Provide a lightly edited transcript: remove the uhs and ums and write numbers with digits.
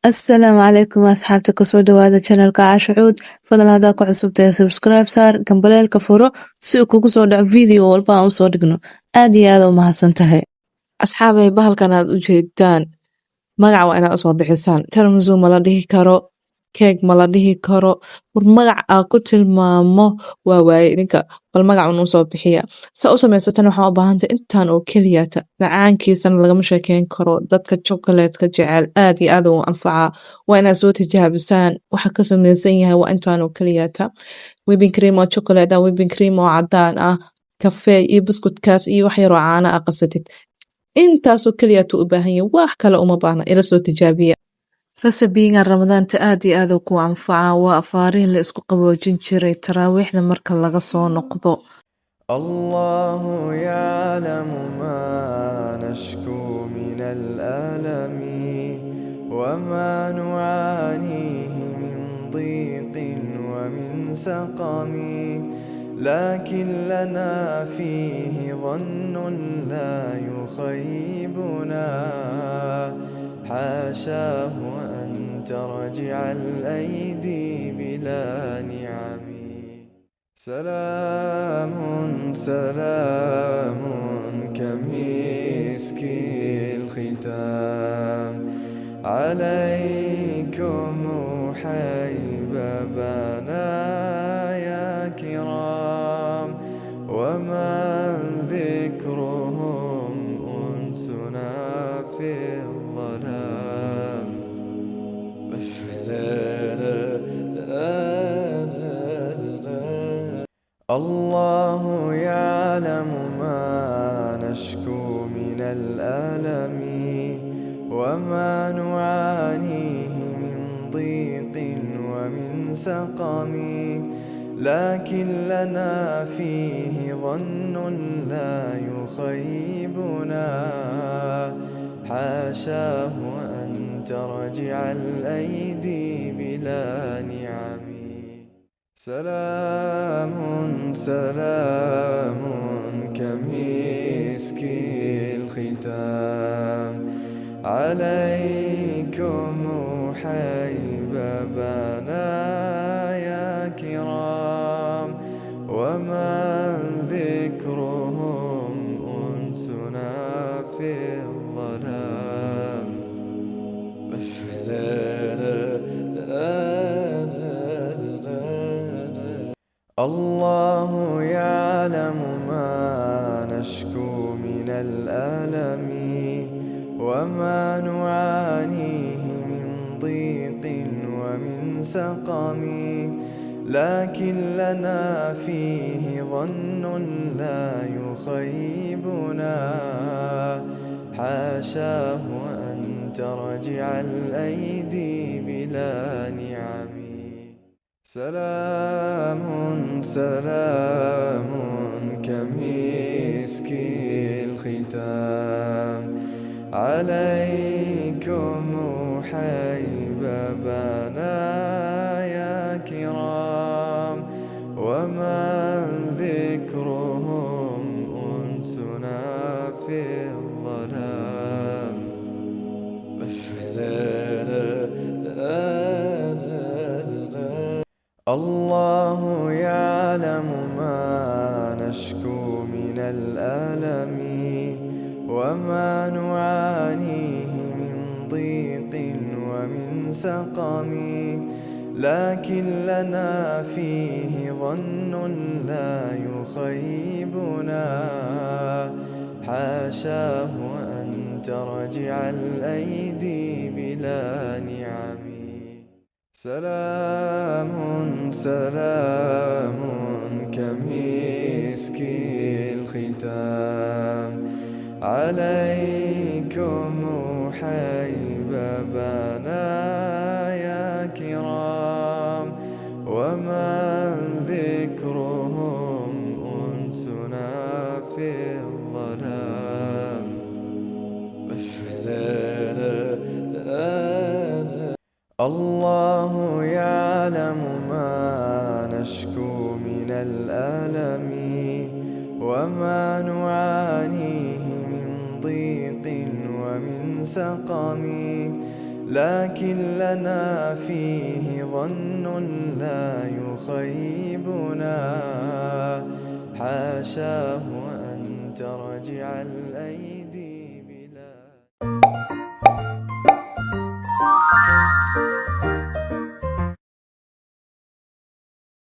السلام عليكم أصحابتي kusoo dhawaada channelka Caasha Cuud fadlan hadaa ku cusub tahay subscribe saar gambaleelka furo si uu kugu soo dhaco video walba aan usoo dhigno aad iyo aad u mahadsan tahay asxaabay bahalkan aad u jeedaan magac waa inaad usoo bixisaan tiramisu ma la dhihi karo keeg ma la dhihi karo war magac aan ku tilmaamo waa waaye idinka bal magac un usoo bixiya saa u samaysatan waxaa u baahantay intaan oo keliyata macaankiisana lagama sheekeyn karo dadka chocolateska jecel aad iyo aad u anfacaa waa inaad soo tijaabisaan waxa ka samaysan yahay waa intaan oo keliyata whipping cream oo chocolate ah whipping cream oo cadaan ah kafee iyo buskutkaas iyo wax yaroo caana ah qasatid intaasoo keliyatu u baahan yahay wax kale uma baahna ila soo tijaabiya rasabigan ramadaanta aad iyo aad ku anfaca waa afaarihi la isku qaboojin jiray taraawiixda marka laga soo noqdo الله يعلم ما نشكو من الألم وما نعانيه من ضيق ومن سقم لكن لنا فيه ظن لا يخيبنا حاشاه أن ترجع الأيدي بلا نعم سلام سلام كمسك الختام عليكم حبيبنا يا كرام ومن ذكرهم أنسنا في الظلام بس الله يعلم ما نشكو من الألم وما نعانيه من ضيق ومن سقم لكن لنا فيه ظن لا يخيبنا حاشاه أن ترجع الأيدي بلا نعم سلام سلام كمسك الختام عليكم حبيبنا يا كرام ومن ذكرهم أنسنا في الظلام بس الله يعلم ما نشكو من الألم وما نعانيه من ضيق ومن سقم لكن لنا فيه ظن لا يخيبنا حاشاه أن ترجع الأيدي بلا نعم سلام سلام كمسك الختام عليكم حبيبنا يا كرام ومن ذكرهم أنسنا في الظلام بس الله يعلم ما نشكو من الألم وما نعانيه من ضيق ومن سقم لكن لنا فيه ظن لا يخيبنا حاشاه أن ترجع الأيدي بلا نعم سلام سلام كمسك الختام عليكم حبيبنا يا كرام ومن ذكرهم أنسنا في الظلام بس الله يعلم ما نشكو من الألم وما نعانيه من ضيق ومن سقم لكن لنا فيه ظن لا يخيبنا، حاشاه أن ترجع الأيدي.